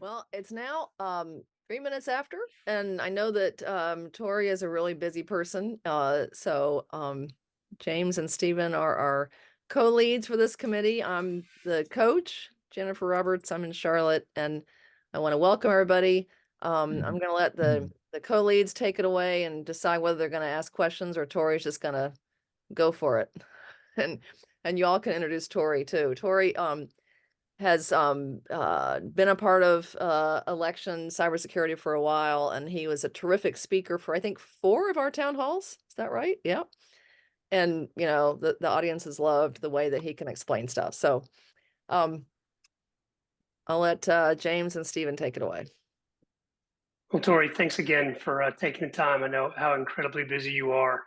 Well, it's now 3 minutes after, and I know that Tori is a really busy person. So James and Stephen are our co-leads for this committee. I'm the coach, Jennifer Roberts. I'm in Charlotte, and I want to welcome everybody. I'm going to let the co-leads take it away and decide whether they're going to ask questions or Tori's just going to go for it. And and you all can introduce Tori too. Tori has been a part of election cybersecurity for a while, and he was a terrific speaker for I think 4 of our town halls. Is that right? Yeah. And the audience has loved the way that he can explain stuff. So um, I'll let James and Stephen take it away. Well, Torry, thanks again for taking the time. I know how incredibly busy you are.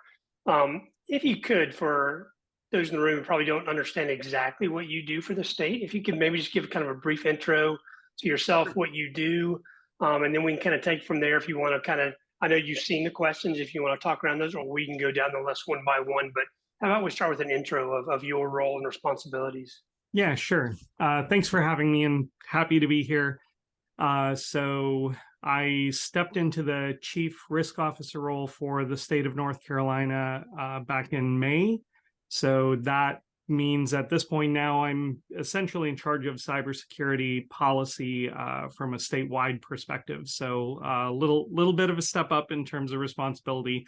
If you could, for those in the room who probably don't understand exactly what you do for the state, if you could maybe just give kind of a brief intro to yourself, what you do, and then we can kind of take from there if you want to kind of, I know you've seen the questions, if you want to talk around those, or we can go down the list one by one. But how about we start with an intro of your role and responsibilities? Yeah, sure. Thanks for having me and happy to be here. So I stepped into the chief risk officer role for the state of North Carolina back in May. So that means at this point now I'm essentially in charge of cybersecurity policy from a statewide perspective. So a little bit of a step up in terms of responsibility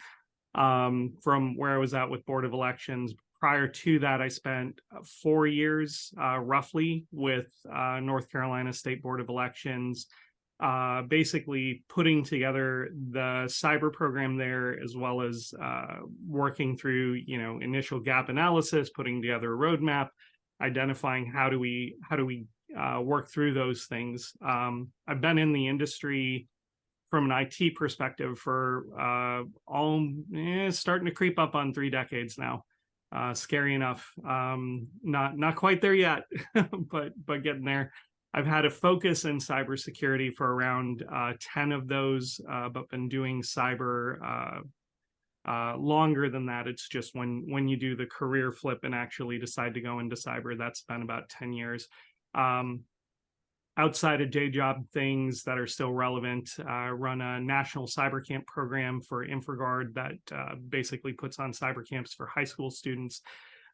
from where I was at with Board of Elections. Prior to that, I spent 4 years roughly with North Carolina State Board of Elections, basically putting together the cyber program there, as well as working through initial gap analysis, putting together a roadmap, identifying how do we work through those things. I've been in the industry from an IT perspective for starting to creep up on 3 decades now. Scary enough. Not quite there yet, but getting there. I've had a focus in cybersecurity for around 10 of those, but been doing cyber longer than that. It's just when you do the career flip and actually decide to go into cyber, that's been about 10 years. Outside of day job things that are still relevant, run a national cyber camp program for InfraGard that basically puts on cyber camps for high school students.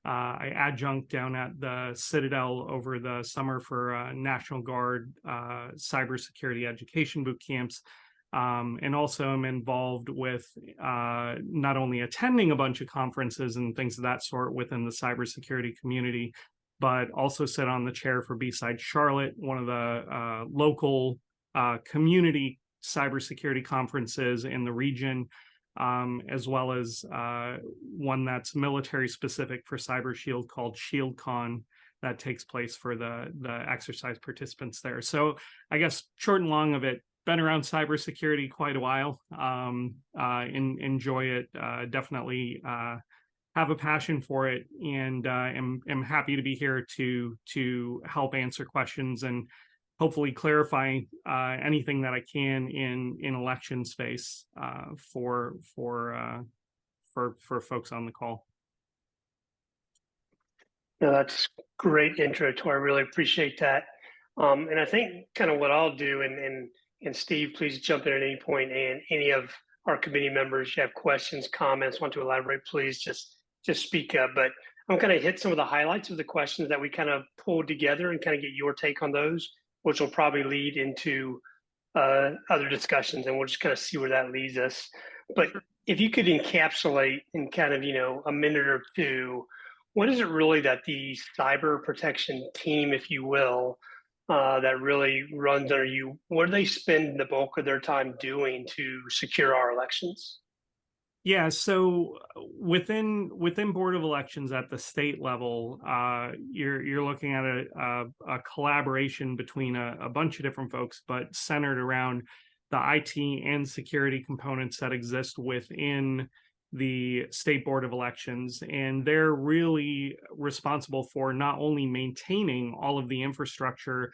I adjunct down at the Citadel over the summer for National Guard cybersecurity education boot camps. And also I'm involved with not only attending a bunch of conferences and things of that sort within the cybersecurity community, but also sit on the chair for B-Side Charlotte, one of the local community cybersecurity conferences in the region, as well as one that's military specific for Cyber Shield called ShieldCon that takes place for the exercise participants there. So I guess short and long of it, been around cybersecurity quite a while. Enjoy it, definitely have a passion for it, and am happy to be here to help answer questions and hopefully clarify anything that I can in election space for folks on the call. No, that's great intro, Tor. I really appreciate that. And I think kind of what I'll do, and Steve, please jump in at any point, and any of our committee members, you have questions, comments, want to elaborate, please just speak up. But I'm going to hit some of the highlights of the questions that we kind of pulled together and kind of get your take on those, which will probably lead into other discussions, and we'll just kind of see where that leads us. But if you could encapsulate in kind of, a minute or two, what is it really that the cyber protection team, if you will, that really runs under you, what do they spend the bulk of their time doing to secure our elections? Yeah, so within Board of Elections at the state level, you're looking at a collaboration between a bunch of different folks, but centered around the IT and security components that exist within the State Board of Elections. And they're really responsible for not only maintaining all of the infrastructure,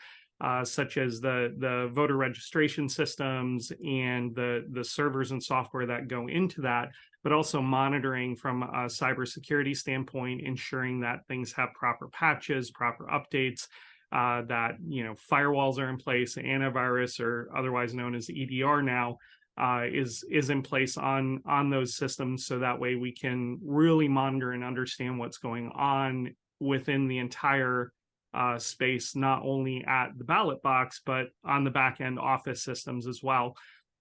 such as the voter registration systems and the servers and software that go into that, but also monitoring from a cybersecurity standpoint, ensuring that things have proper patches, proper updates, that, firewalls are in place, antivirus, or otherwise known as EDR now, is in place on those systems, so that way we can really monitor and understand what's going on within the entire space, not only at the ballot box, but on the back end office systems as well.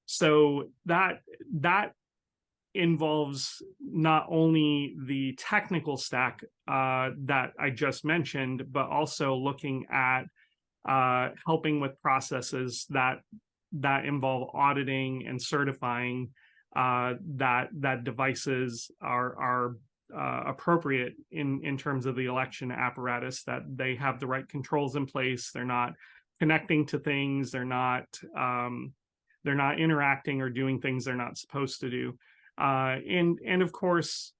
So that involves not only the technical stack that I just mentioned, but also looking at helping with processes that involve auditing and certifying that devices are appropriate in terms of the election apparatus, that they have the right controls in place, they're not connecting to things, they're not interacting or doing things they're not supposed to do. And of course,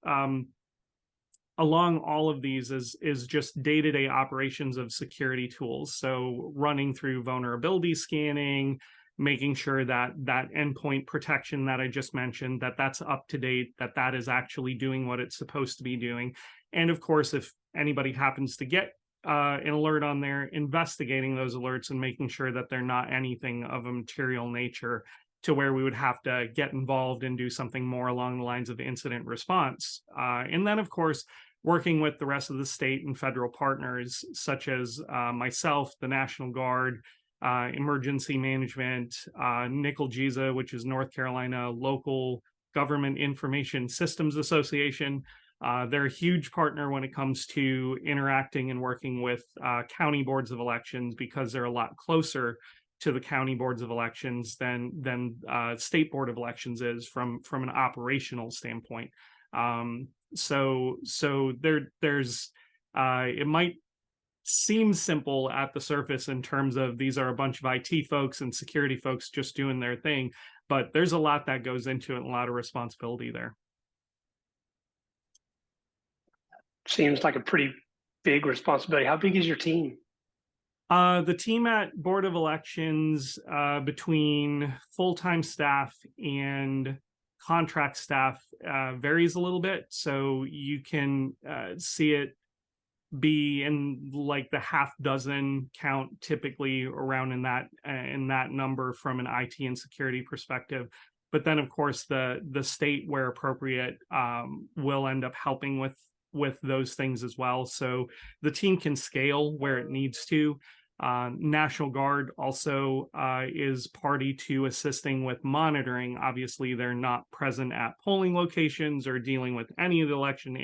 along all of these is just day-to-day operations of security tools. So running through vulnerability scanning, making sure that endpoint protection that I just mentioned, that's up to date, that is actually doing what it's supposed to be doing. And of course, if anybody happens to get an alert on there, investigating those alerts and making sure that they're not anything of a material nature to where we would have to get involved and do something more along the lines of incident response. And then, of course, working with the rest of the state and federal partners, such as myself, the National Guard, emergency management, NCLGISA, which is North Carolina Local Government Information Systems Association. They're a huge partner when it comes to interacting and working with county boards of elections, because they're a lot closer to the county boards of elections than state board of elections is from an operational standpoint. So there's it might seem simple at the surface in terms of these are a bunch of IT folks and security folks just doing their thing, but there's a lot that goes into it and a lot of responsibility there. Seems like a pretty big responsibility. How big is your team? The team at Board of Elections, between full-time staff and contract staff, varies a little bit. So you can see it be in like the half dozen count, typically around in that number from an IT and security perspective. But then, of course, the state, where appropriate, will end up helping with those things as well. So the team can scale where it needs to. National Guard also is party to assisting with monitoring. Obviously, they're not present at polling locations or dealing with any of the election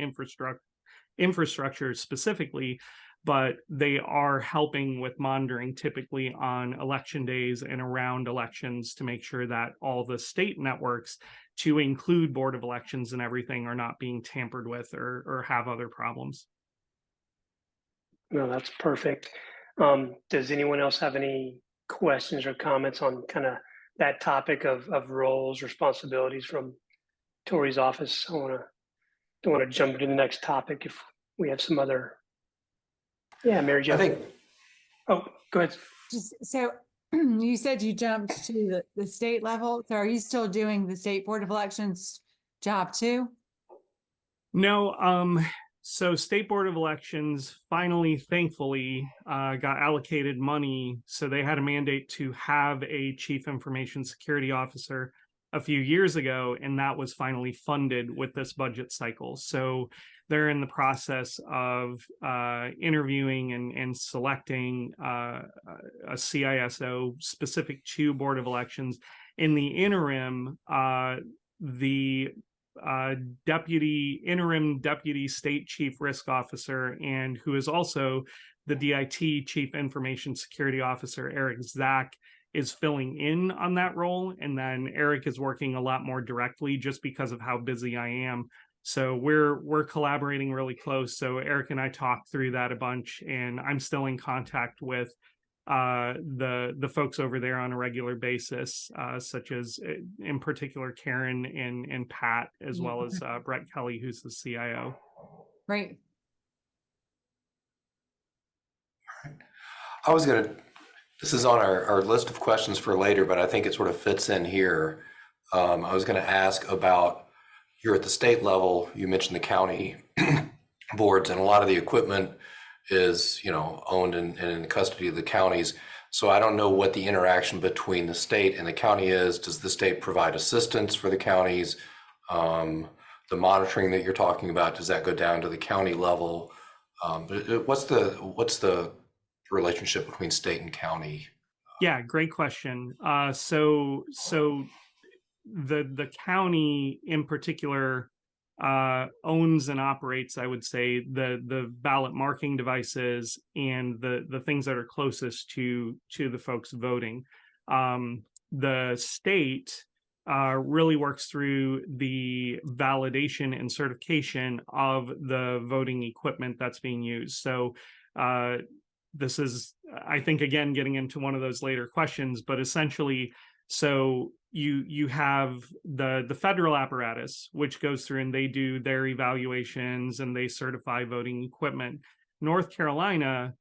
infrastructure specifically, but they are helping with monitoring typically on election days and around elections to make sure that all the state networks, to include Board of Elections and everything, are not being tampered with or have other problems. No, that's perfect. Does anyone else have any questions or comments on kind of that topic of roles, responsibilities from Torry's office? I don't want to jump into the next topic if we have some other. Yeah, Mary Jo. Oh, go ahead. So you said you jumped to the state level. So are you still doing the state Board of Elections job too? No, so State Board of Elections finally, thankfully, got allocated money. So they had a mandate to have a Chief Information Security Officer a few years ago, and that was finally funded with this budget cycle. So they're in the process of interviewing and selecting a CISO specific to Board of Elections. In the interim, the interim deputy state chief risk officer, and who is also the DIT chief information security officer, Eric Zach, is filling in on that role. And then Eric is working a lot more directly just because of how busy I am. So we're collaborating really close. So Eric and I talked through that a bunch, and I'm still in contact with the folks over there on a regular basis, such as in particular Karen and Pat, as well as Brett Kelly, who's the CIO. Right. I was going to, this is on our list of questions for later, but I think it sort of fits in here. I was going to ask about, you're at the state level, you mentioned the county boards, and a lot of the equipment is, owned and in custody of the counties. So I don't know what the interaction between the state and the county is. Does the state provide assistance for the counties? The monitoring that you're talking about, does that go down to the county level? What's the relationship between state and county? Yeah, great question. So the county in particular owns and operates, I would say, the ballot marking devices and the things that are closest to the folks voting. The state really works through the validation and certification of the voting equipment that's being used. So this is, I think, again, getting into one of those later questions, but essentially, so you have the federal apparatus, which goes through and they do their evaluations and they certify voting equipment. North Carolina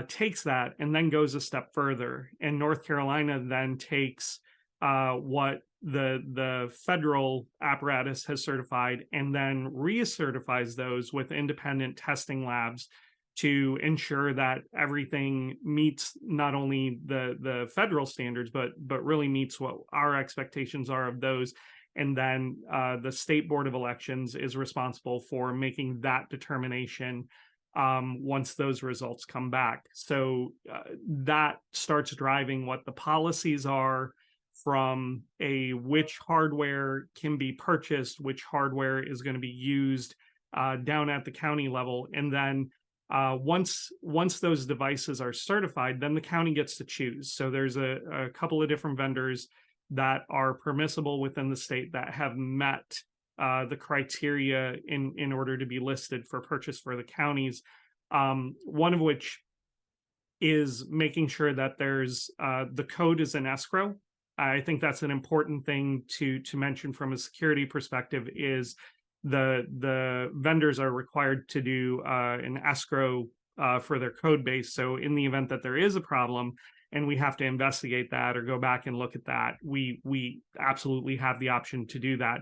takes that and then goes a step further. And North Carolina then takes what the federal apparatus has certified and then recertifies those with independent testing labs to ensure that everything meets not only the federal standards, but really meets what our expectations are of those. And then the State Board of Elections is responsible for making that determination once those results come back. So that starts driving what the policies are from which hardware can be purchased, which hardware is going to be used down at the county level. And then once those devices are certified, then the county gets to choose. So there's a couple of different vendors that are permissible within the state that have met the criteria in order to be listed for purchase for the counties. One of which is making sure that there's the code is in escrow. I think that's an important thing to mention from a security perspective is the vendors are required to do an escrow for their code base. So in the event that there is a problem and we have to investigate that or go back and look at that, we absolutely have the option to do that.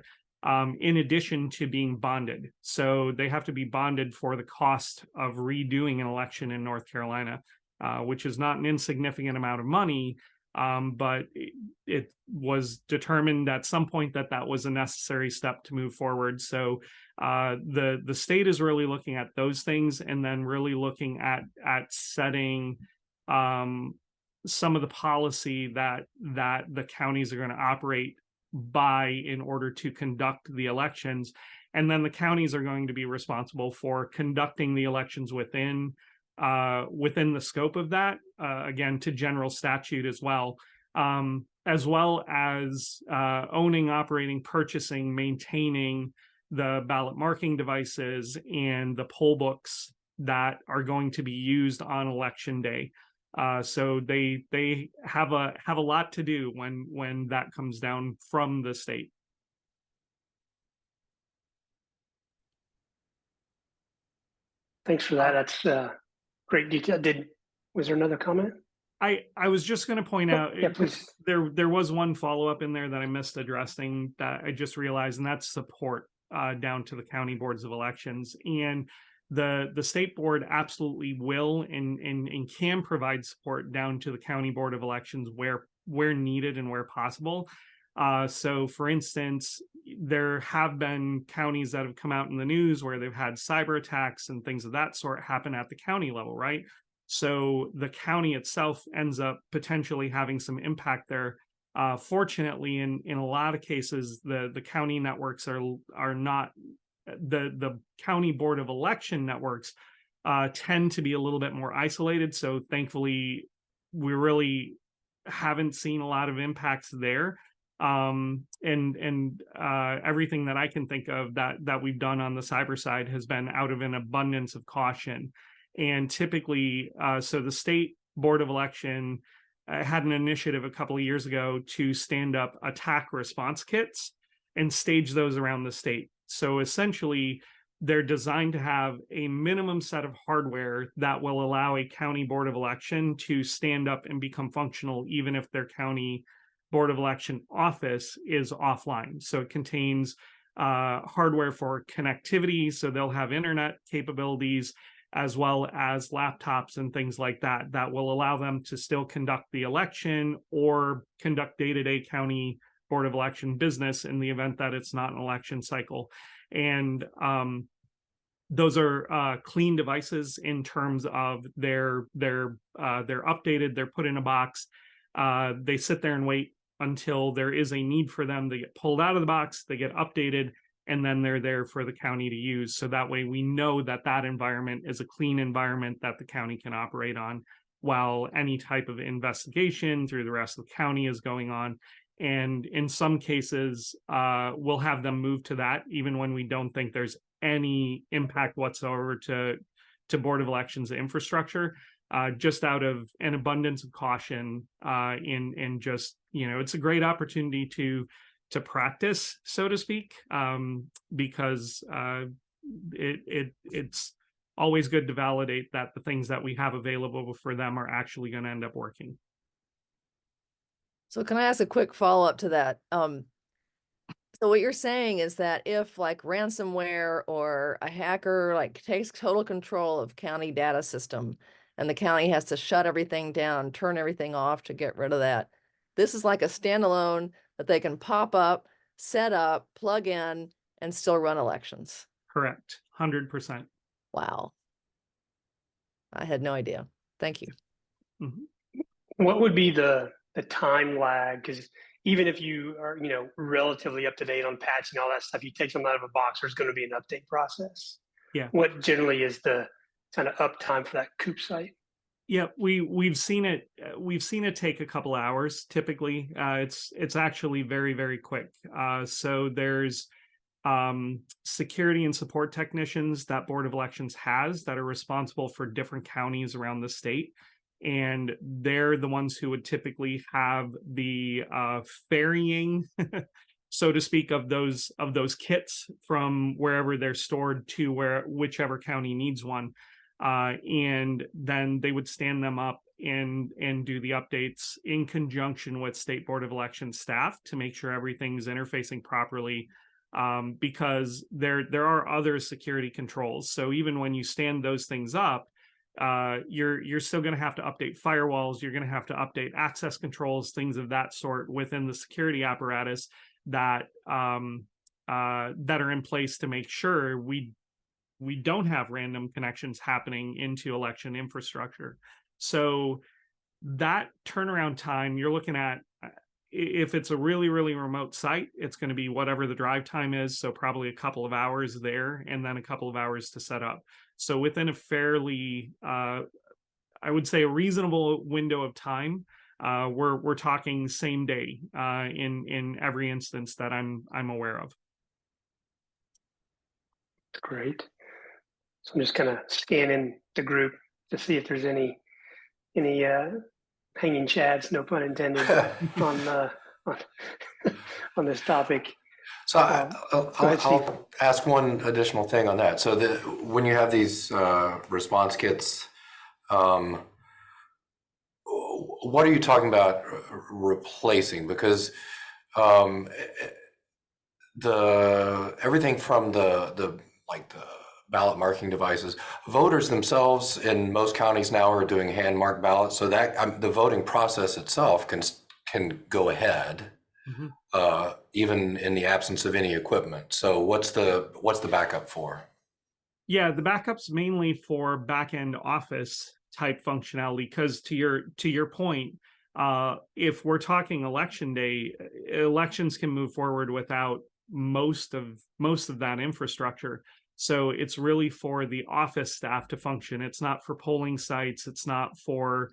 In addition to being bonded. So they have to be bonded for the cost of redoing an election in North Carolina, which is not an insignificant amount of money. But it was determined at some point that was a necessary step to move forward. So the state is really looking at those things and then really looking at setting some of the policy that the counties are going to operate by in order to conduct the elections. And then the counties are going to be responsible for conducting the elections within the scope of that, again, to general statute as well as owning, operating, purchasing, maintaining the ballot marking devices and the poll books that are going to be used on election day. So they have a lot to do when that comes down from the state. Thanks for that. That's great detail. Was there another comment? I was just going to point out, Yeah, please. There was one follow-up in there that I missed addressing that I just realized, and that's support down to the county boards of elections. And the state board absolutely will and can provide support down to the county board of elections where needed and where possible. So for instance, there have been counties that have come out in the news where they've had cyber attacks and things of that sort happen at the county level, right? So the county itself ends up potentially having some impact there. Fortunately, in a lot of cases, the county networks are not, the county board of election networks tend to be a little bit more isolated. So thankfully, we really haven't seen a lot of impacts there. And everything that I can think of that we've done on the cyber side has been out of an abundance of caution. And typically, so the state board of election had an initiative a couple of years ago to stand up attack response kits and stage those around the state. So essentially, they're designed to have a minimum set of hardware that will allow a county board of election to stand up and become functional, even if their county board of election office is offline. So it contains hardware for connectivity. So they'll have internet capabilities. as well as laptops and things like that, that will allow them to still conduct the election or conduct day-to-day county board of election business in the event that it's not an election cycle. And those are clean devices in terms of they're updated, they're put in a box, they sit there and wait until there is a need for them. They get pulled out of the box, they get updated, and then they're there for the county to use. So that way we know that that environment is a clean environment that the county can operate on while any type of investigation through the rest of the county is going on. And in some cases, we'll have them move to that even when we don't think there's any impact whatsoever to Board of Elections infrastructure, just out of an abundance of caution, in just, it's a great opportunity to practice, so to speak, because it's always good to validate that the things that we have available for them are actually going to end up working. So can I ask a quick follow-up to that? So what you're saying is that if like ransomware or a hacker like takes total control of county data system and the county has to shut everything down, turn everything off to get rid of that, this is like a standalone that they can pop up, set up, plug in, and still run elections. Correct. 100%. Wow. I had no idea. Thank you. Mm-hmm. What would be the time lag? Because even if you are, relatively up to date on patching all that stuff, you take something out of a box, there's going to be an update process. Yeah. What generally is the kind of uptime for that COOP site? Yeah, we've seen it. We've seen it take a couple hours. Typically, it's actually very, very quick. So there's security and support technicians that Board of Elections has that are responsible for different counties around the state. And they're the ones who would typically have the ferrying, so to speak, of those kits from wherever they're stored to whichever county needs one. And then they would stand them up and do the updates in conjunction with State Board of Elections staff to make sure everything's interfacing properly. Because there are other security controls. So even when you stand those things up, you're still going to have to update firewalls. You're going to have to update access controls, things of that sort within the security apparatus that are in place to make sure we don't have random connections happening into election infrastructure. So that turnaround time, you're looking at, if it's a really, really remote site, it's going to be whatever the drive time is. So probably a couple of hours there and then a couple of hours to set up. So within a fairly, I would say a reasonable window of time, we're talking same day in every instance that I'm aware of. Great. So I'm just kind of scanning the group to see if there's any hanging chads, no pun intended, on this topic. So I'll ask one additional thing on that. So when you have these response kits, what are you talking about replacing? Because everything from the ballot marking devices, voters themselves in most counties now are doing hand marked ballots, so that the voting process itself can go ahead. Mm-hmm. Even in the absence of any equipment. So what's the backup for? Yeah, the backup's mainly for back-end office type functionality, because to your point, if we're talking election day, elections can move forward without most of that infrastructure. So it's really for the office staff to function. It's not for polling sites. It's not for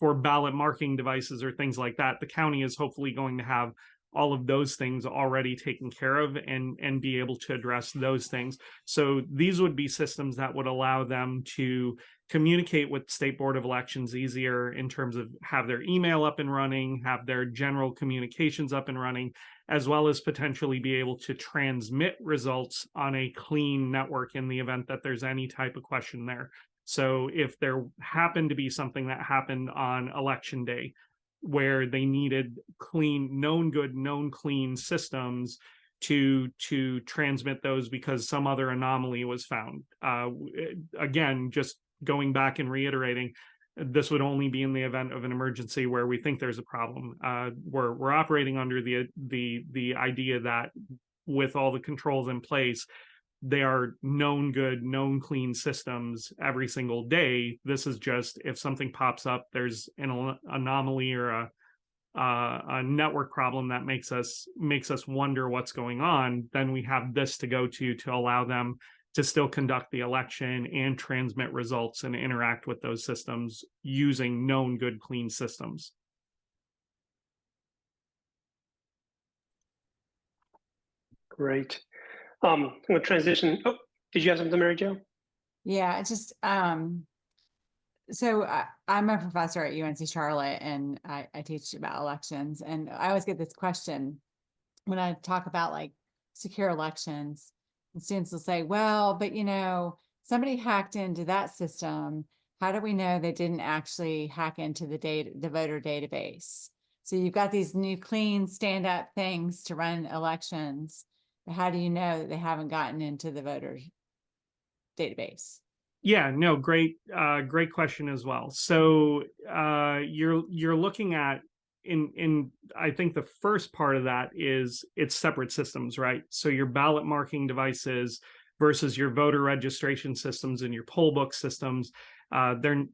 ballot marking devices or things like that. The county is hopefully going to have all of those things already taken care of and be able to address those things. So these would be systems that would allow them to communicate with State Board of Elections easier in terms of have their email up and running, have their general communications up and running, as well as potentially be able to transmit results on a clean network in the event that there's any type of question there. So if there happened to be something that happened on election day where they needed clean, known good, known clean systems to transmit those because some other anomaly was found. Again, just going back and reiterating, this would only be in the event of an emergency where we think there's a problem. We're operating under the idea that with all the controls in place, they are known good, known clean systems every single day. This is just if something pops up, there's an anomaly or a network problem that makes us wonder what's going on, then we have this to go to allow them to still conduct the election and transmit results and interact with those systems using known good clean systems. Great. I'm going to transition. Oh, did you have something, Mary Jo? Yeah, it's just, so I'm a professor at UNC Charlotte, and I teach about elections, and I always get this question when I talk about like secure elections, and students will say, well, but somebody hacked into that system. How do we know they didn't actually hack into the voter database? So you've got these new clean stand-up things to run elections. But how do you know that they haven't gotten into the voter database? Yeah, no, great question as well. So you're looking at in I think the first part of that is it's separate systems, right? So your ballot marking devices versus your voter registration systems and your poll book systems, they're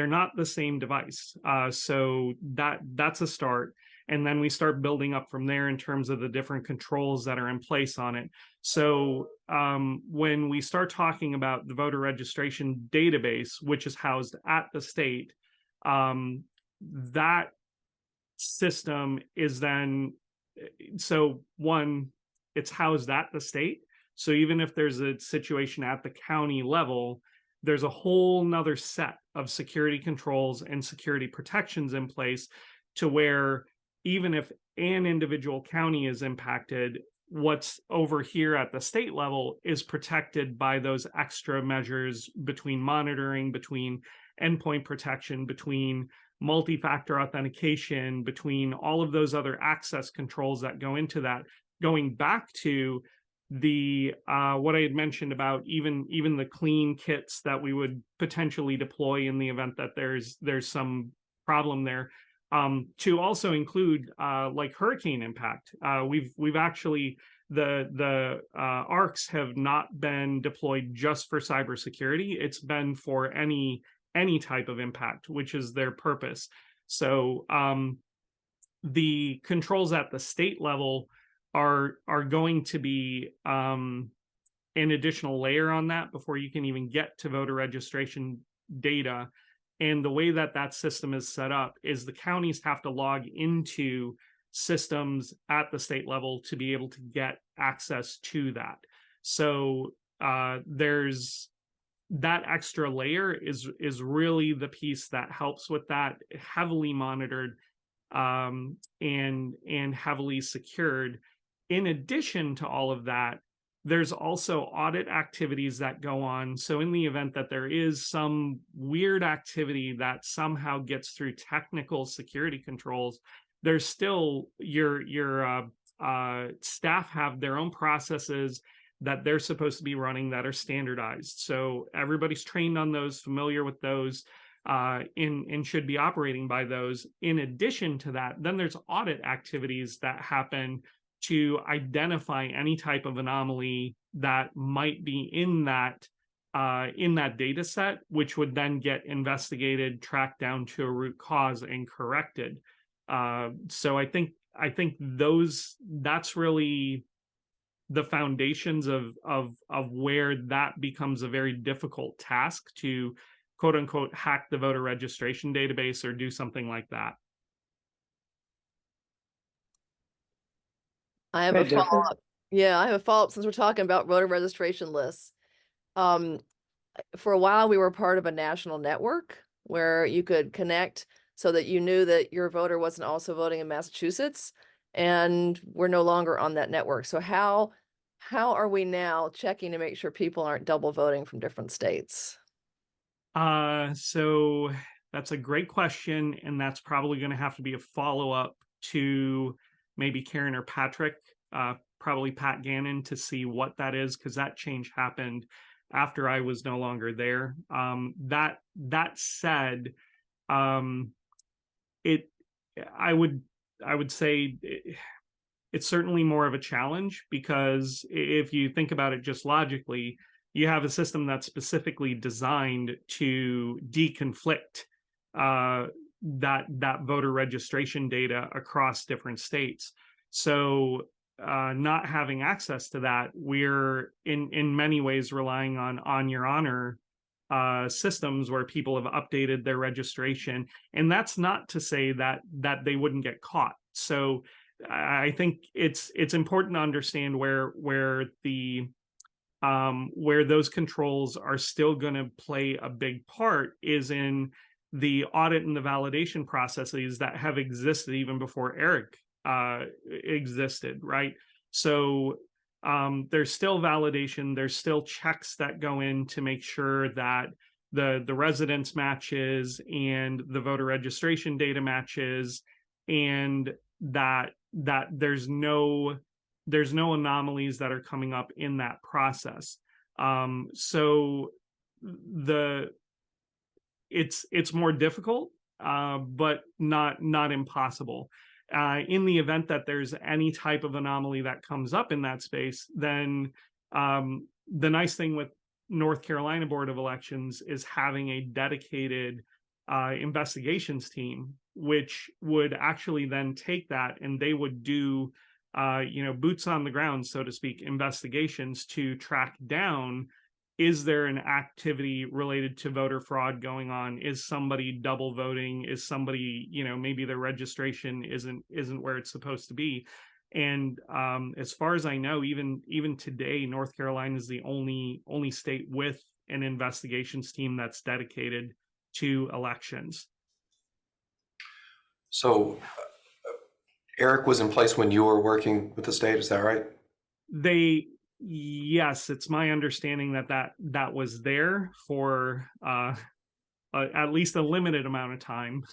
not the same device. So that's a start. And then we start building up from there in terms of the different controls that are in place on it. So when we start talking about the voter registration database, which is housed at the state, that system is then, so one, it's housed at the state. So even if there's a situation at the county level, there's a whole nother set of security controls and security protections in place to where even if an individual county is impacted, what's over here at the state level is protected by those extra measures between monitoring, between endpoint protection, between multi-factor authentication, between all of those other access controls that go into that, going back to the what I had mentioned about even the clean kits that we would potentially deploy in the event that there's some problem there, to also include like hurricane impact. We've actually the ARCs have not been deployed just for cybersecurity. It's been for any type of impact, which is their purpose. So the controls at the state level are going to be an additional layer on that before you can even get to voter registration data. And the way that system is set up is the counties have to log into systems at the state level to be able to get access to that. So there's that extra layer is really the piece that helps with that, heavily monitored and heavily secured. In addition to all of that, there's also audit activities that go on. So in the event that there is some weird activity that somehow gets through technical security controls, there's still your staff have their own processes that they're supposed to be running that are standardized. So everybody's trained on those, familiar with those, and should be operating by those. In addition to that, then there's audit activities that happen to identify any type of anomaly that might be in that data set, which would then get investigated, tracked down to a root cause, and corrected. So I think that's really the foundations of where that becomes a very difficult task to quote unquote hack the voter registration database or do something like that. I have a follow-up. Yeah, I have a follow-up since we're talking about voter registration lists. For a while, we were part of a national network where you could connect so that you knew that your voter wasn't also voting in Massachusetts, and we're no longer on that network. So how are we now checking to make sure people aren't double voting from different states? So that's a great question, and that's probably going to have to be a follow-up to maybe Karen or Patrick probably Pat Gannon to see what that is, because that change happened after I was no longer there. That said, it I would say it's certainly more of a challenge, because if you think about it just logically, you have a system that's specifically designed to deconflict that voter registration data across different states. So not having access to that, we're in many ways relying on your honor systems where people have updated their registration. And that's not to say that they wouldn't get caught. So I think it's important to understand where those controls are still going to play a big part is in the audit and the validation processes that have existed even before Eric existed, right? So there's still validation, there's still checks that go in to make sure that the residence matches and the voter registration data matches, and that there's no anomalies that are coming up in that process. So it's more difficult, but not impossible. In the event that there's any type of anomaly that comes up in that space, then the nice thing with North Carolina Board of Elections is having a dedicated investigations team, which would actually then take that and they would do boots on the ground, so to speak, investigations to track down, is there an activity related to voter fraud going on? Is somebody double voting? Is somebody, maybe their registration isn't where it's supposed to be? And as far as I know, even today, North Carolina is the only state with an investigations team that's dedicated to elections. So Eric was in place when you were working with the state, is that right? Yes, it's my understanding that was there for at least a limited amount of time.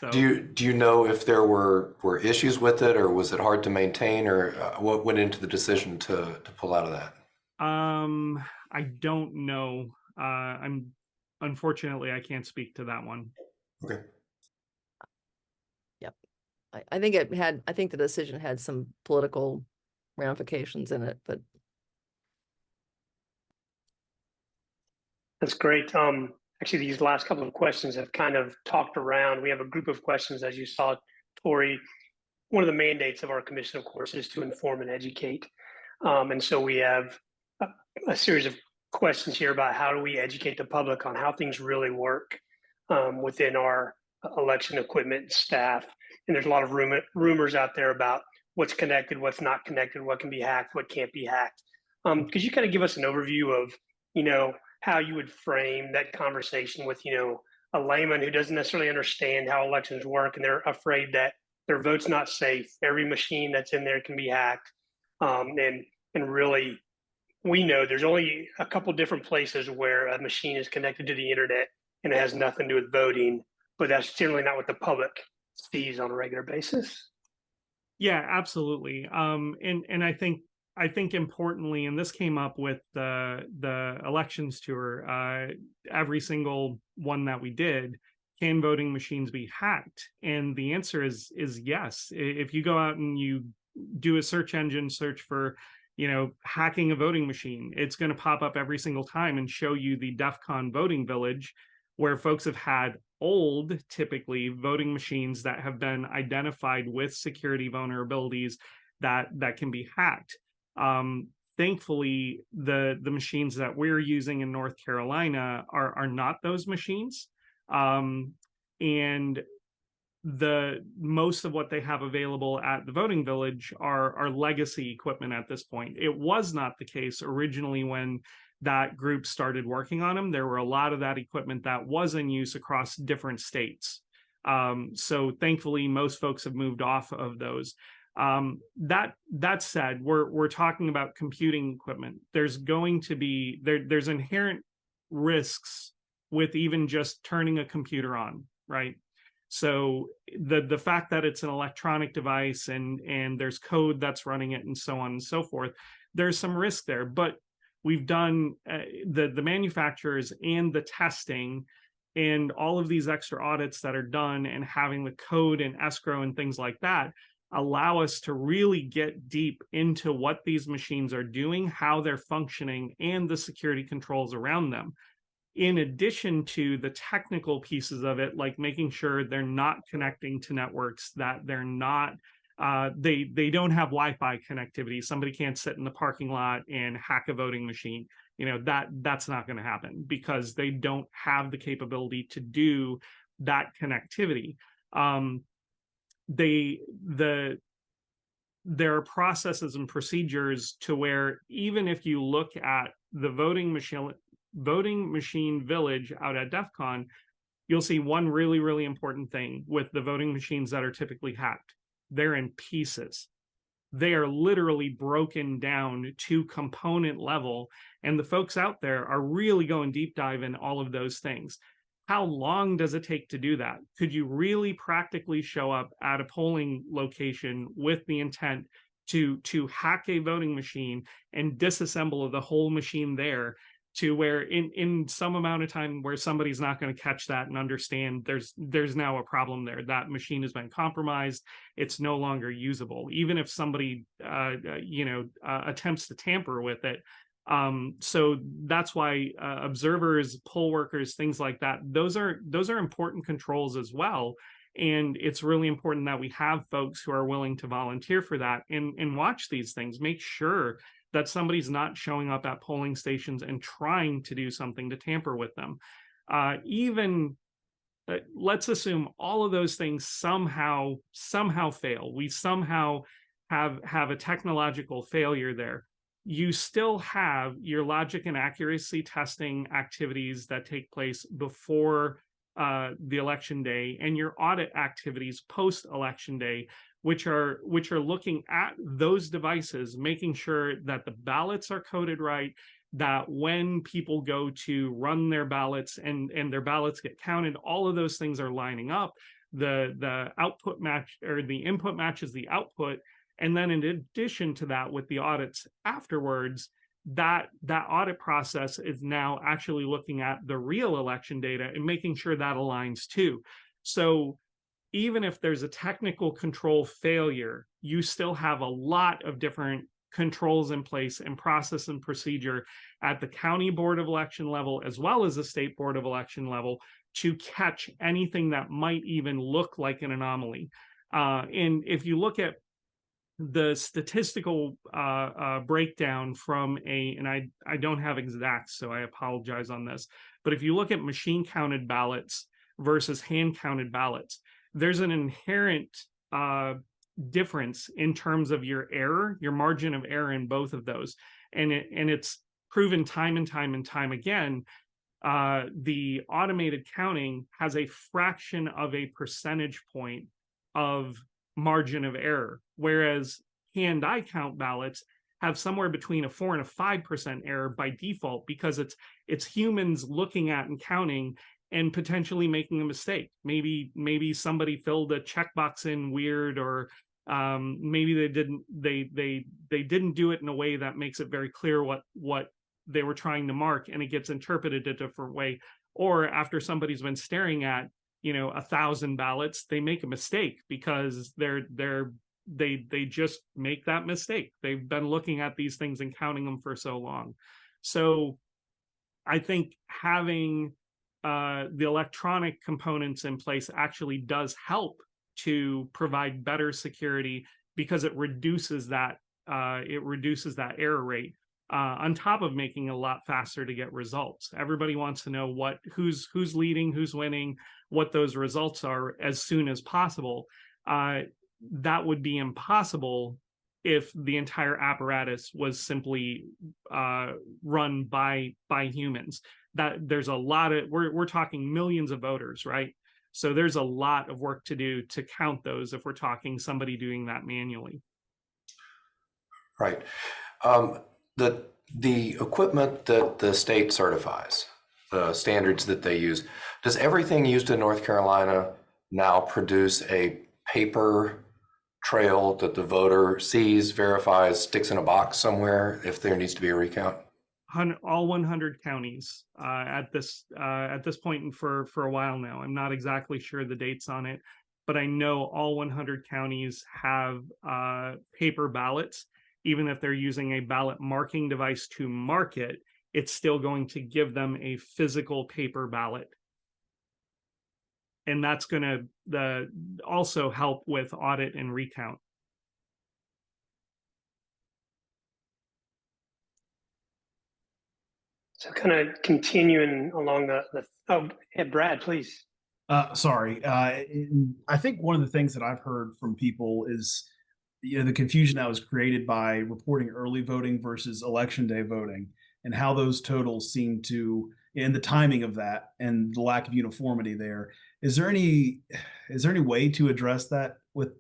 So, do you know if there were issues with it, or was it hard to maintain, or what went into the decision to pull out of that? I don't know. Unfortunately, I can't speak to that one. Okay. Yep. I think the decision had some political ramifications in it, but That's great. Actually, these last couple of questions have kind of talked around. We have a group of questions, as you saw, Torry. One of the mandates of our commission, of course, is to inform and educate. And so we have a series of questions here about how do we educate the public on how things really work within our election equipment staff. And there's a lot of rumors out there about what's connected, what's not connected, what can be hacked, what can't be hacked. Could you kind of give us an overview of, how you would frame that conversation with, a layman who doesn't necessarily understand how elections work and they're afraid that their vote's not safe. Every machine that's in there can be hacked. And really, we know there's only a couple different places where a machine is connected to the internet and it has nothing to do with voting, but that's generally not what the public sees on a regular basis. Yeah, absolutely. And I think importantly, and this came up with the elections tour, every single one that we did, can voting machines be hacked? And the answer is yes. If you go out and you do a search engine search for, hacking a voting machine, it's going to pop up every single time and show you the DEF CON voting village, where folks have had old, typically, voting machines that have been identified with security vulnerabilities that can be hacked. Thankfully, the machines that we're using in North Carolina are not those machines. And the most of what they have available at the voting village are legacy equipment at this point. It was not the case originally when that group started working on them. There were a lot of that equipment that was in use across different states. So thankfully, most folks have moved off of those. That said, we're talking about computing equipment. There's going to be there's inherent risks with even just turning a computer on, right? So the fact that it's an electronic device and there's code that's running it and so on and so forth, there's some risk there. But we've done the manufacturers and the testing and all of these extra audits that are done, and having the code and escrow and things like that allow us to really get deep into what these machines are doing, how they're functioning, and the security controls around them. In addition to the technical pieces of it, like making sure they're not connecting to networks, that they're not, they don't have Wi-Fi connectivity. Somebody can't sit in the parking lot and hack a voting machine. You know, that's not going to happen because they don't have the capability to do that connectivity. There are processes and procedures to where even if you look at the voting machine village out at DEF CON, you'll see one really, really important thing with the voting machines that are typically hacked. They're in pieces. They are literally broken down to component level, and the folks out there are really going deep dive in all of those things. How long does it take to do that? Could you really practically show up at a polling location with the intent to hack a voting machine and disassemble the whole machine there, to where in some amount of time where somebody's not going to catch that and understand there's now a problem there, that machine has been compromised, it's no longer usable, even if somebody attempts to tamper with it. So that's why observers, poll workers, things like that, those are important controls as well. And it's really important that we have folks who are willing to volunteer for that and watch these things, make sure that somebody's not showing up at polling stations and trying to do something to tamper with them. Let's assume all of those things somehow fail. We somehow have a technological failure there. You still have your logic and accuracy testing activities that take place before the election day, and your audit activities post-election day, which are looking at those devices, making sure that the ballots are coded right, that when people go to run their ballots and their ballots get counted, all of those things are lining up. The output match, or the input matches the output. And then in addition to that, with the audits afterwards, that audit process is now actually looking at the real election data and making sure that aligns too. So even if there's a technical control failure, you still have a lot of different controls in place and process and procedure at the county board of election level, as well as the state board of election level, to catch anything that might even look like an anomaly. And if you look at the statistical breakdown from and I don't have exact, so I apologize on this, but if you look at machine counted ballots versus hand counted ballots, there's an inherent difference in terms of your error, your margin of error in both of those. And it's proven time and time again. The automated counting has a fraction of a percentage point of margin of error, whereas hand-eye count ballots have somewhere between a 4 and a 5% error by default, because it's humans looking at and counting and potentially making a mistake. Maybe somebody filled a checkbox in weird, or maybe they didn't do it in a way that makes it very clear what they were trying to mark, and it gets interpreted a different way. Or after somebody's been staring at 1,000 ballots, they make a mistake because they just make that mistake. They've been looking at these things and counting them for so long. So I think having the electronic components in place actually does help to provide better security, because it reduces that error rate, on top of making it a lot faster to get results. Everybody wants to know who's leading, who's winning, what those results are as soon as possible. That would be impossible if the entire apparatus was simply run by humans. That there's a lot of, we're talking millions of voters, right? So there's a lot of work to do to count those if we're talking somebody doing that manually. Right. The equipment that the state certifies, the standards that they use, does everything used in North Carolina now produce a paper trail that the voter sees, verifies, sticks in a box somewhere if there needs to be a recount? All 100 counties at this point and for a while now. I'm not exactly sure the dates on it, but I know all 100 counties have paper ballots. Even if they're using a ballot marking device to mark it, it's still going to give them a physical paper ballot. And that's going to also help with audit and recount. So kind of continuing along Brad, please. Sorry. I think one of the things that I've heard from people is, the confusion that was created by reporting early voting versus election day voting, and how those totals seem to, and the timing of that and the lack of uniformity there. Is there any way to address that with,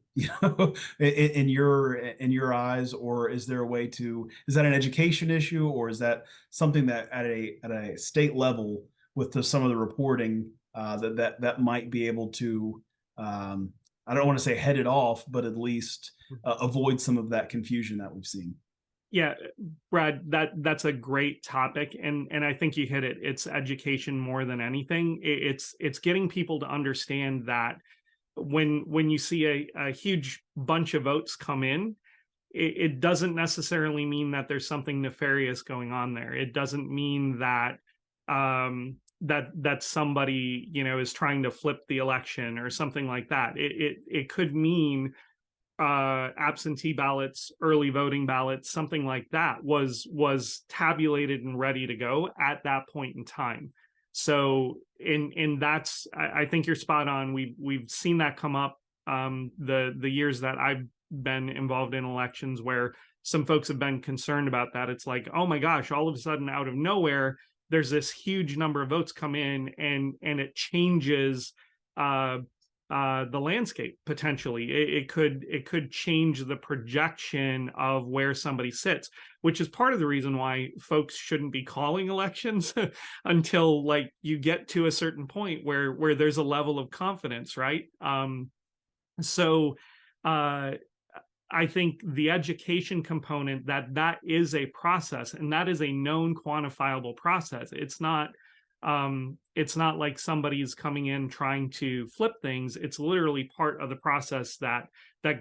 in your eyes, or is there a way to, is that an education issue, or is that something that at a state level with some of the reporting that might be able to, I don't want to say head it off, but at least avoid some of that confusion that we've seen? Yeah, Brad, that's a great topic, and I think you hit it. It's education more than anything. It's getting people to understand that when you see a huge bunch of votes come in, it doesn't necessarily mean that there's something nefarious going on there. It doesn't mean that that somebody is trying to flip the election or something like that. It could mean absentee ballots, early voting ballots, something like that was tabulated and ready to go at that point in time. So that's, I think you're spot on. We've seen that come up the years that I've been involved in elections, where some folks have been concerned about that. It's like, oh my gosh, all of a sudden out of nowhere, there's this huge number of votes come in, and it changes the landscape potentially. It could change the projection of where somebody sits, which is part of the reason why folks shouldn't be calling elections until like you get to a certain point where there's a level of confidence, right? So I think the education component, that is a process, and that is a known quantifiable process. It's not like somebody's coming in trying to flip things. It's literally part of the process that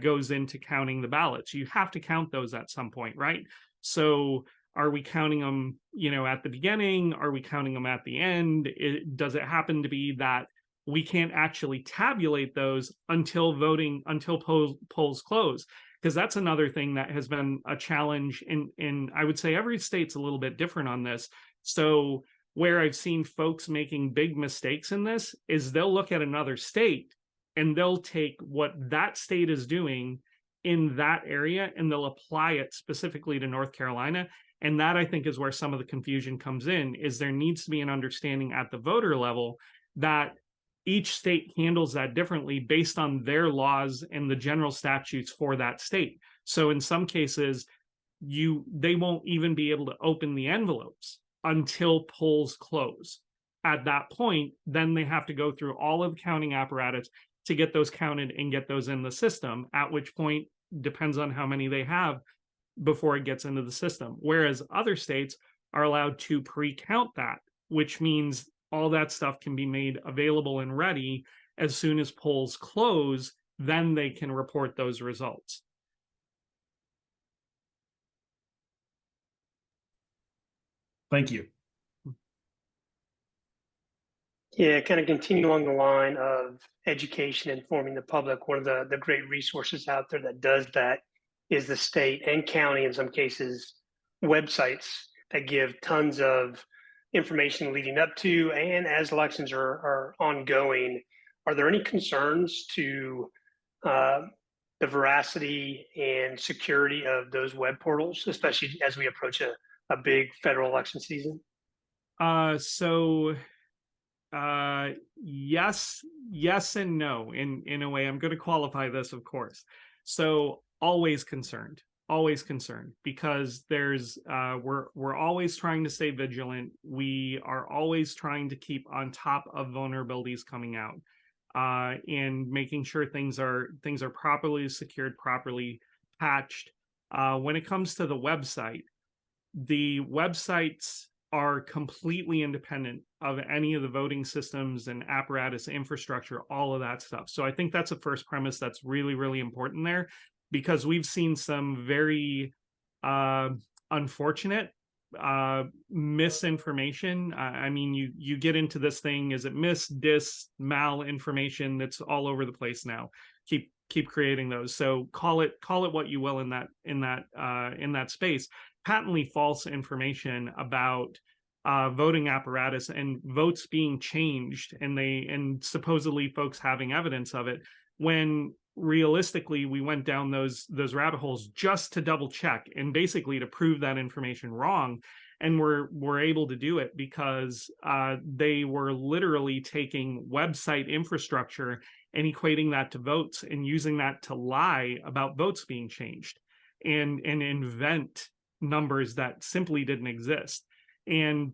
goes into counting the ballots. You have to count those at some point, right? So are we counting them, at the beginning? Are we counting them at the end? Does it happen to be that we can't actually tabulate those until polls close? Because that's another thing that has been a challenge in I would say every state's a little bit different on this. So where I've seen folks making big mistakes in this is they'll look at another state and they'll take what that state is doing in that area and they'll apply it specifically to North Carolina. And that, I think, is where some of the confusion comes in, is there needs to be an understanding at the voter level that each state handles that differently based on their laws and the general statutes for that state. So in some cases, they won't even be able to open the envelopes until polls close. At that point, then they have to go through all of the counting apparatus to get those counted and get those in the system, at which point depends on how many they have before it gets into the system. Whereas other states are allowed to pre-count that, which means all that stuff can be made available and ready as soon as polls close, then they can report those results. Thank you. Yeah, kind of continue along the line of education, informing the public. One of the great resources out there that does that is the state and county, in some cases, websites that give tons of information leading up to and as elections are ongoing. Are there any concerns to the veracity and security of those web portals, especially as we approach a big federal election season? Yes and no. In a way, I'm going to qualify this, of course. So always concerned, because there's we're always trying to stay vigilant. We are always trying to keep on top of vulnerabilities coming out. and making sure things are properly secured, properly patched. When it comes to the websites are completely independent of any of the voting systems and apparatus infrastructure, all of that stuff. So I think that's a first premise that's really, really important there, because we've seen some very unfortunate misinformation. I mean, you get into this thing, is it malinformation that's all over the place now. Keep creating those. So call it what you will in that space. Patently false information about voting apparatus and votes being changed, and supposedly folks having evidence of it, when realistically we went down those rabbit holes just to double check and basically to prove that information wrong. And we're able to do it because they were literally taking website infrastructure and equating that to votes and using that to lie about votes being changed and invent numbers that simply didn't exist. And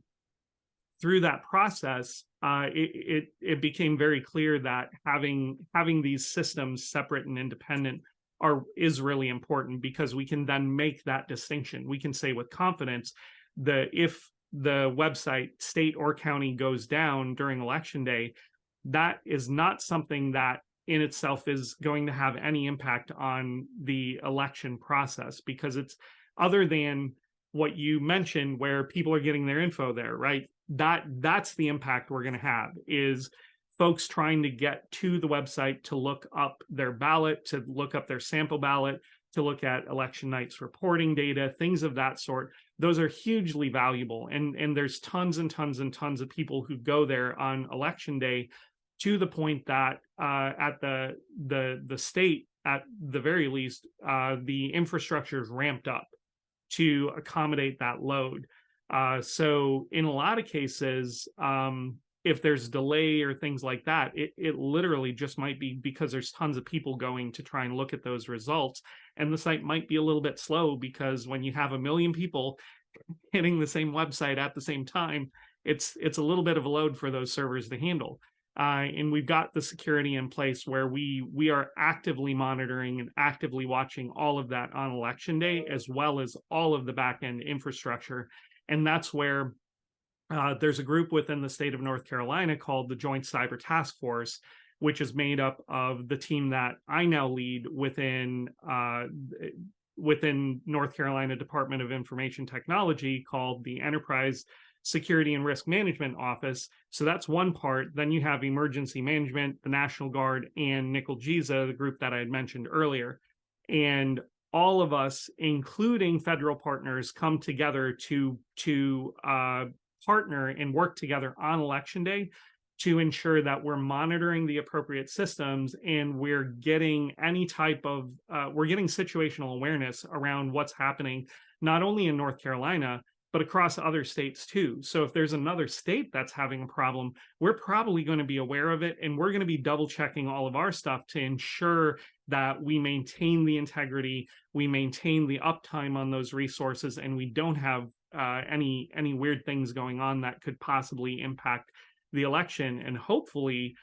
through that process, it became very clear that having these systems separate and independent is really important, because we can then make that distinction. We can say with confidence that if the website, state or county, goes down during election day, that is not something that in itself is going to have any impact on the election process, because it's other than what you mentioned, where people are getting their info there, right? That's the impact we're going to have, is folks trying to get to the website to look up their ballot, to look up their sample ballot, to look at election night's reporting data, things of that sort. Those are hugely valuable. And there's tons and tons and tons of people who go there on election day, to the point that at the state, at the very least, the infrastructure is ramped up to accommodate that load. So in a lot of cases, if there's delay or things like that, it literally just might be because there's tons of people going to try and look at those results, and the site might be a little bit slow, because when you have 1 million people hitting the same website at the same time, it's a little bit of a load for those servers to handle. And we've got the security in place where we are actively monitoring and actively watching all of that on election day, as well as all of the back-end infrastructure. And that's where there's a group within the state of North Carolina called the Joint Cyber Task Force, which is made up of the team that I now lead within North Carolina Department of Information Technology, called the Enterprise Security and Risk Management Office. So that's one part. Then you have Emergency Management, the National Guard, and Nickel Giza, the group that I had mentioned earlier. And all of us, including federal partners, come together to partner and work together on election day to ensure that we're monitoring the appropriate systems, and we're getting any type of we're getting situational awareness around what's happening, not only in North Carolina, but across other states too. So if there's another state that's having a problem, we're probably going to be aware of it, and we're going to be double checking all of our stuff to ensure that we maintain the integrity, we maintain the uptime on those resources, and we don't have any weird things going on that could possibly impact the election, and hopefully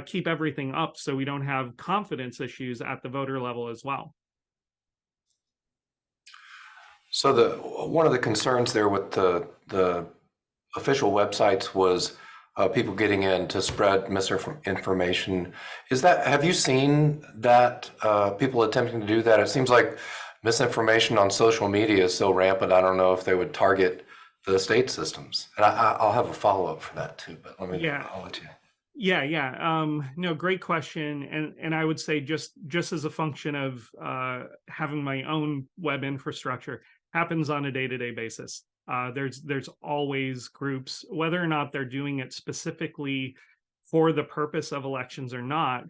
keep everything up so we don't have confidence issues at the voter level as well. So one of the concerns there with the official websites was people getting in to spread misinformation. Have you seen that people attempting to do that? It seems like misinformation on social media is so rampant. I don't know if they would target the state systems. And I'll have a follow-up for that too, but I'll let you. Yeah. No, great question. And I would say just as a function of having my own web infrastructure, happens on a day-to-day basis. There's always groups, whether or not they're doing it specifically for the purpose of elections or not,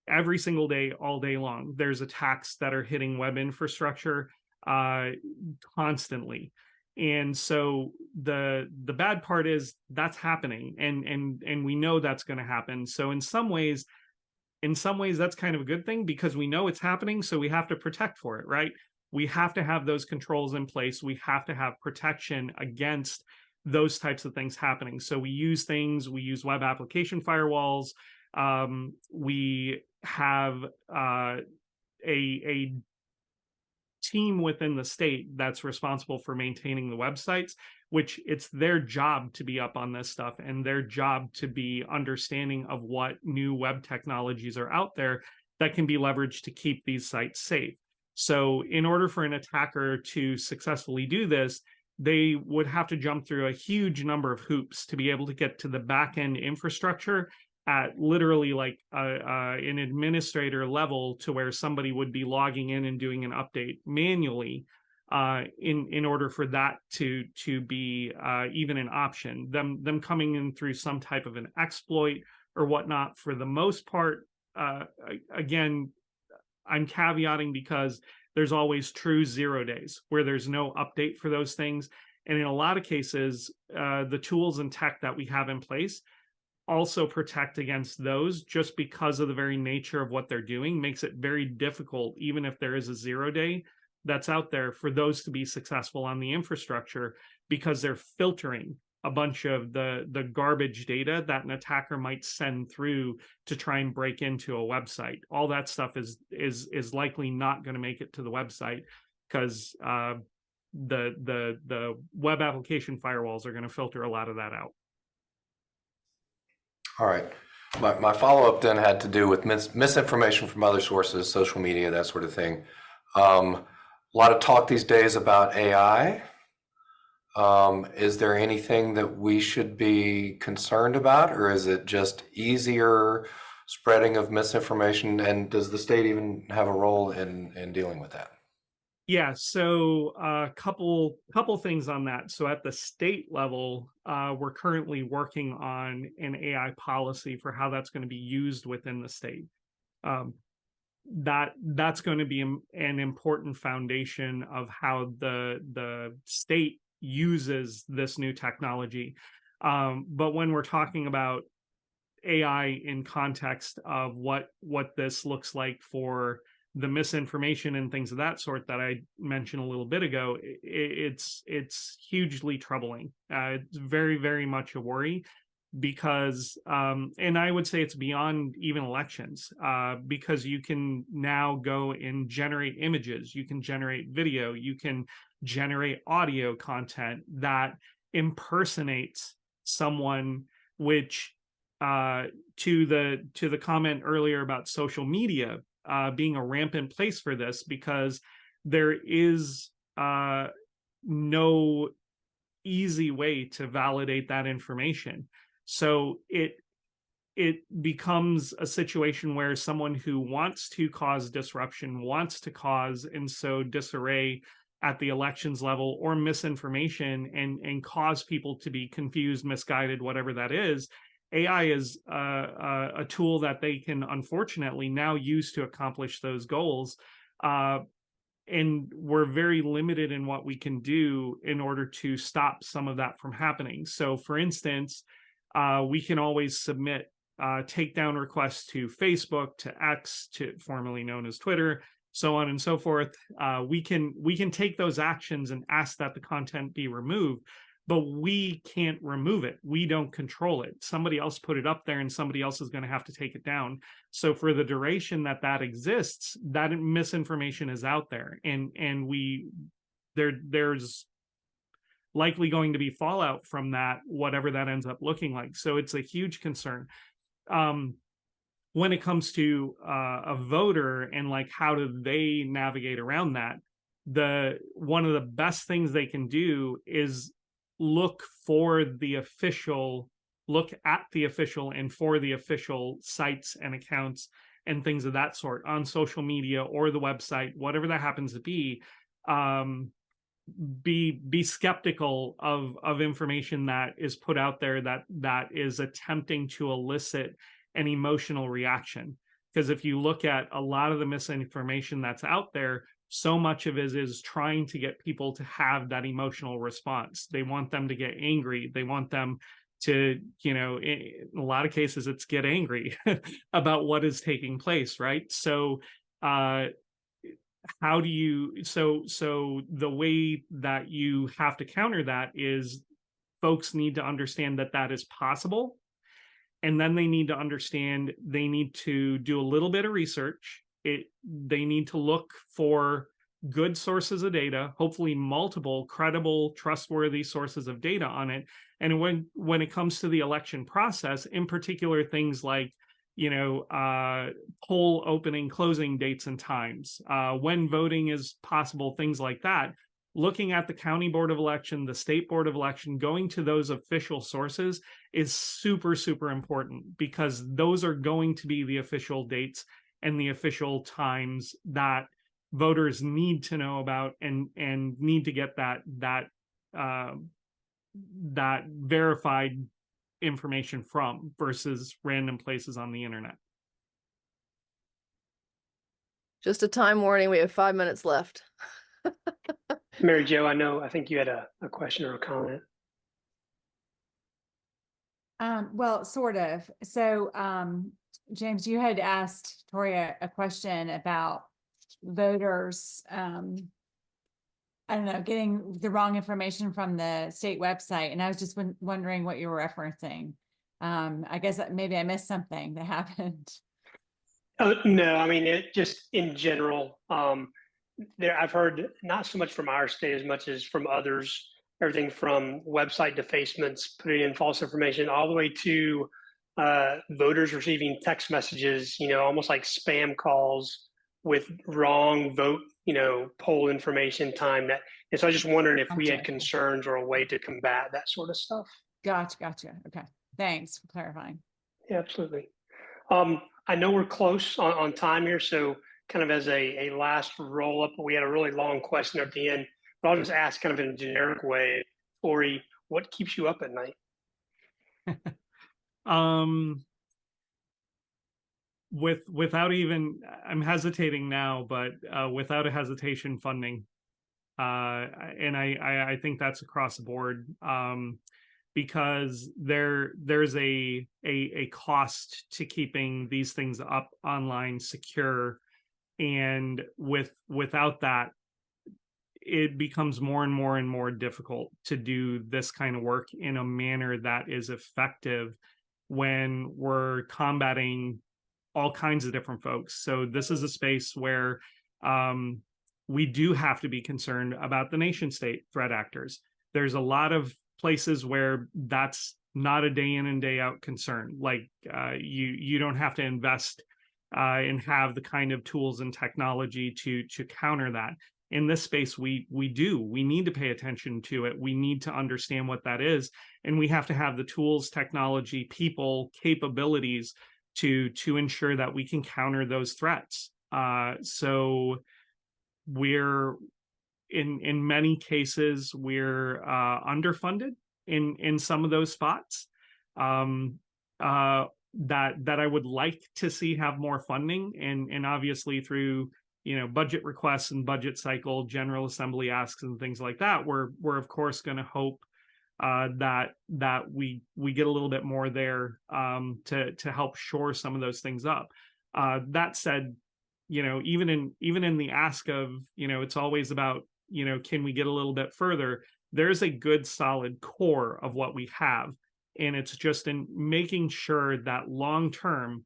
every single day, all day long, there's attacks that are hitting web infrastructure constantly. And so the bad part is that's happening, and we know that's going to happen. So in some ways that's kind of a good thing, because we know it's happening, so we have to protect for it, right? We have to have those controls in place. We have to have protection against those types of things happening. So we use web application firewalls. We have a team within the state that's responsible for maintaining the websites, which it's their job to be up on this stuff and their job to be understanding of what new web technologies are out there that can be leveraged to keep these sites safe. So in order for an attacker to successfully do this, they would have to jump through a huge number of hoops to be able to get to the back end infrastructure at literally like an administrator level, to where somebody would be logging in and doing an update manually in order for that to be even an option. Them coming in through some type of an exploit or whatnot, for the most part, again, I'm caveating because there's always true 0 days where there's no update for those things. And in a lot of cases, the tools and tech that we have in place also protect against those, just because of the very nature of what they're doing makes it very difficult, even if there is a 0 day that's out there, for those to be successful on the infrastructure, because they're filtering a bunch of the garbage data that an attacker might send through to try and break into a website. All that stuff is likely not going to make it to the website, because the web application firewalls are going to filter a lot of that out. All right. My follow-up then had to do with misinformation from other sources, social media, that sort of thing. A lot of talk these days about AI. Is there anything that we should be concerned about, or is it just easier spreading of misinformation? And does the state even have a role in dealing with that? Yeah, so a couple things on that. So at the state level, we're currently working on an AI policy for how that's going to be used within the state. That's going to be an important foundation of how the state uses this new technology. But when we're talking about AI in context of what this looks like for the misinformation and things of that sort that I mentioned a little bit ago, it's hugely troubling. It's very, very much a worry, because and I would say it's beyond even elections, because you can now go and generate images, you can generate video, you can generate audio content that impersonates someone, which to the comment earlier about social media being a rampant place for this, because there is no easy way to validate that information. So it becomes a situation where someone who wants to cause disruption, wants to cause and sow disarray at the elections level, or misinformation, and cause people to be confused, misguided, whatever that is. AI is a tool that they can unfortunately now use to accomplish those goals. And we're very limited in what we can do in order to stop some of that from happening. So for instance, we can always submit takedown requests to Facebook, to X, formerly known as Twitter, so on and so forth. We can take those actions and ask that the content be removed, but we can't remove it. We don't control it. Somebody else put it up there, and somebody else is going to have to take it down. So for the duration that exists, that misinformation is out there, and there's likely going to be fallout from that, whatever that ends up looking like. So it's a huge concern. When it comes to a voter and like how do they navigate around that, one of the best things they can do is look at the official and for the official sites and accounts and things of that sort on social media or the website, whatever that happens to be. Be skeptical of information that is put out there that is attempting to elicit an emotional reaction. Because if you look at a lot of the misinformation that's out there, so much of it is trying to get people to have that emotional response. They want them to get angry. They want them to, in a lot of cases, it's get angry about what is taking place, right? So how do you, so the way that you have to counter that is folks need to understand that is possible. And then they need to understand, they need to do a little bit of research. They need to look for good sources of data, hopefully multiple credible, trustworthy sources of data on it. And when it comes to the election process, in particular, things like, poll opening, closing dates and times, when voting is possible, things like that, looking at the county board of election, the state board of election, going to those official sources is super, super important, because those are going to be the official dates and the official times that voters need to know about and need to get that verified information from, versus random places on the internet. Just a time warning, we have 5 minutes left. Mary Jo, I think you had a question or a comment. Well, sort of. So, James, you had asked Torry a question about voters, I don't know, getting the wrong information from the state website. And I was just wondering what you were referencing. I guess maybe I missed something that happened. Oh, no, I mean, it just in general, I've heard not so much from our state as much as from others, everything from website defacements, putting in false information, all the way to voters receiving text messages, almost like spam calls with wrong vote, poll information time. And so I was just wondering if we had concerns or a way to combat that sort of stuff. Gotcha. Okay. Thanks for clarifying. Yeah, absolutely. I know we're close on time here, so kind of as a last roll up, we had a really long question at the end, but I'll just ask kind of in a generic way, Torry, what keeps you up at night? Without even, I'm hesitating now, but without a hesitation, funding. And I think that's across the board, because there's a cost to keeping these things up online, secure, and without that, it becomes more and more and more difficult to do this kind of work in a manner that is effective when we're combating all kinds of different folks. So this is a space where we do have to be concerned about the nation state threat actors. There's a lot of places where that's not a day in and day out concern. Like you don't have to invest and have the kind of tools and technology to counter that. In this space, we need to pay attention to it. We need to understand what that is. And we have to have the tools, technology, people, capabilities to ensure that we can counter those threats. So we're in many cases, we're underfunded in some of those spots that I would like to see have more funding, and obviously through budget requests and budget cycle, General Assembly asks and things like that, we're of course going to hope that we get a little bit more there to help shore some of those things up. That said, even in the ask of, it's always about, can we get a little bit further? There's a good solid core of what we have, and it's just in making sure that long term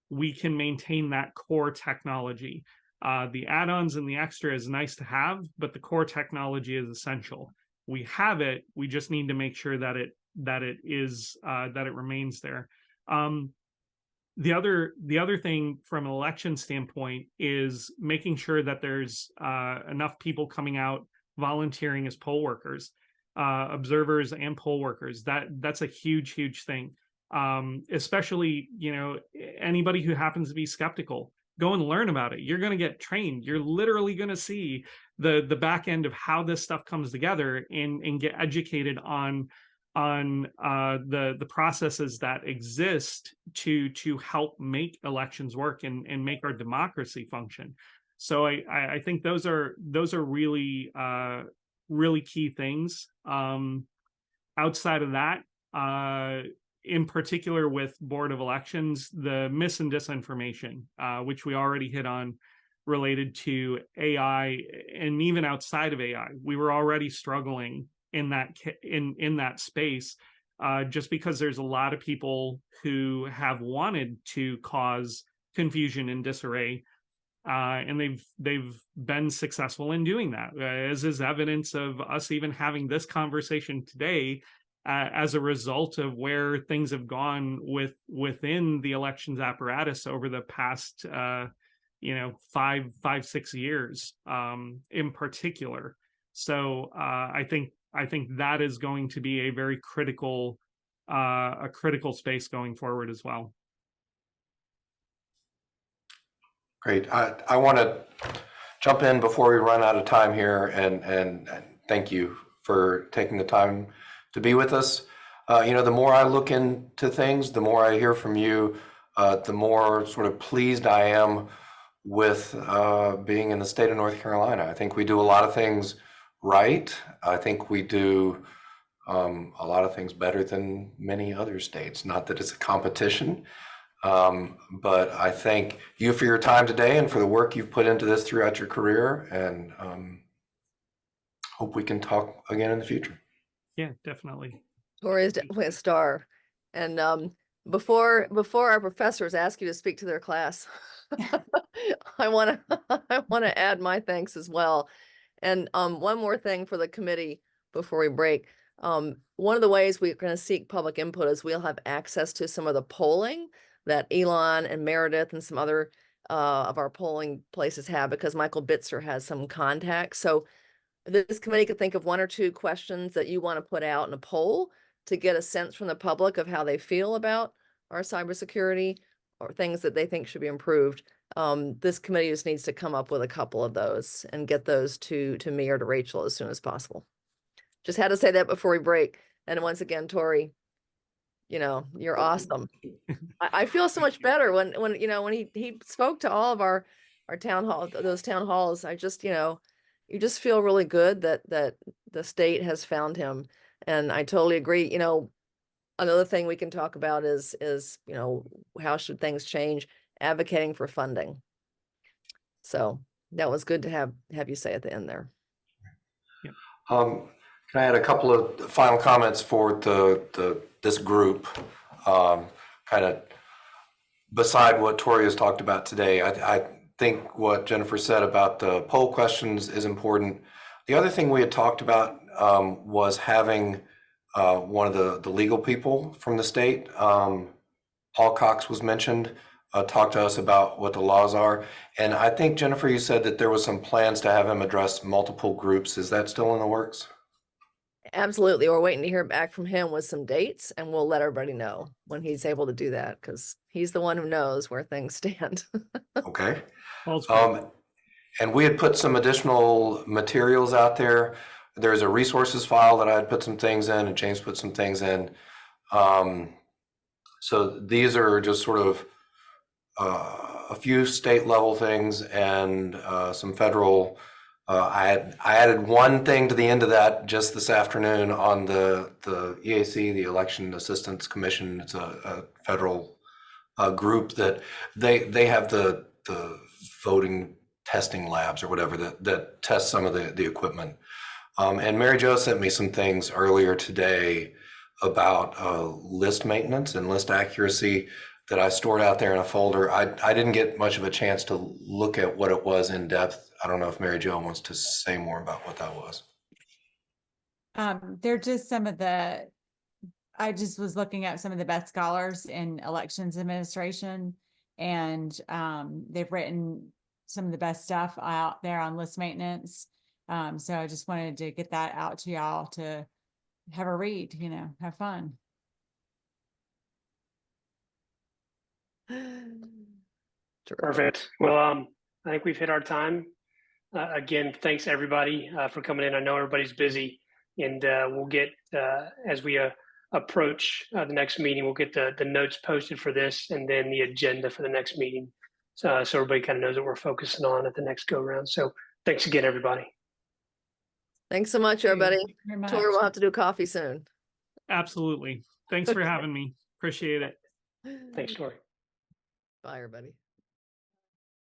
we can maintain that core technology. The add-ons and the extra is nice to have, but the core technology is essential. We have it. We just need to make sure that it remains there. The other thing from an election standpoint is making sure that there's enough people coming out volunteering as poll workers, observers and poll workers. That's a huge thing. Especially, anybody who happens to be skeptical, go and learn about it. You're going to get trained. You're literally going to see the back end of how this stuff comes together and get educated on the processes that exist to help make elections work and make our democracy function. So I think those are really really key things. Outside of that, in particular with Board of Elections, the mis and disinformation, which we already hit on, related to AI, and even outside of AI, we were already struggling in that space just because there's a lot of people who have wanted to cause confusion and disarray. And they've been successful in doing that, as is evidence of us even having this conversation today, as a result of where things have gone within the elections apparatus over the past 5-6 years, in particular. So I think that is going to be a very critical space going forward as well. Great. I want to jump in before we run out of time here and thank you for taking the time to be with us. The more I look into things, the more I hear from you, the more sort of pleased I am with being in the state of North Carolina. I think we do a lot of things right. I think we do a lot of things better than many other states. Not that it's a competition. But I thank you for your time today and for the work you've put into this throughout your career, and hope we can talk again in the future. Yeah, definitely. Torry is definitely a star. And before our professors ask you to speak to their class, I want to add my thanks as well. And one more thing for the committee before we break. One of the ways we're going to seek public input is we'll have access to some of the polling that Elon and Meredith and some other of our polling places have, because Michael Bitzer has some contacts. So this committee could think of 1 or 2 questions that you want to put out in a poll to get a sense from the public of how they feel about our cybersecurity or things that they think should be improved. This committee just needs to come up with a couple of those and get those to me or to Rachel as soon as possible. Just had to say that before we break. And once again, Torry, you're awesome. I feel so much better when he spoke to all of our town hall, those town halls. I just, you just feel really good that the state has found him. And I totally agree. Another thing we can talk about is how should things change, advocating for funding. So that was good to have you say at the end there. Can I add a couple of final comments for this group, kind of beside what Torry has talked about today? I think what Jennifer said about the poll questions is important. The other thing we had talked about was having one of the legal people from the state, Paul Cox was mentioned, talk to us about what the laws are. And I think, Jennifer, you said that there was some plans to have him address multiple groups. Is that still in the works? Absolutely. We're waiting to hear back from him with some dates, and we'll let everybody know when he's able to do that, because he's the one who knows where things stand. Okay. And we had put some additional materials out there. There's a resources file that I had put some things in, and James put some things in. So these are just sort of a few state level things and some federal. I added one thing to the end of that just this afternoon on the EAC, the Election Assistance Commission. It's a federal group that they have the voting testing labs or whatever that test some of the equipment. And Mary Jo sent me some things earlier today about list maintenance and list accuracy that I stored out there in a folder. I didn't get much of a chance to look at what it was in depth. I don't know if Mary Jo wants to say more about what that was. They're just I just was looking at some of the best scholars in elections administration, and they've written some of the best stuff out there on list maintenance. So I just wanted to get that out to y'all to have a read, have fun. Perfect. Well, I think we've hit our time. Again, thanks everybody for coming in. I know everybody's busy, and we'll get, as we approach the next meeting, we'll get the notes posted for this and then the agenda for the next meeting. So everybody kind of knows what we're focusing on at the next go round. So thanks again, everybody. Thanks so much, everybody. Thank you very much. Torry will have to do coffee soon. Absolutely. Thanks for having me. Appreciate it. Thanks, Torry. Bye, everybody.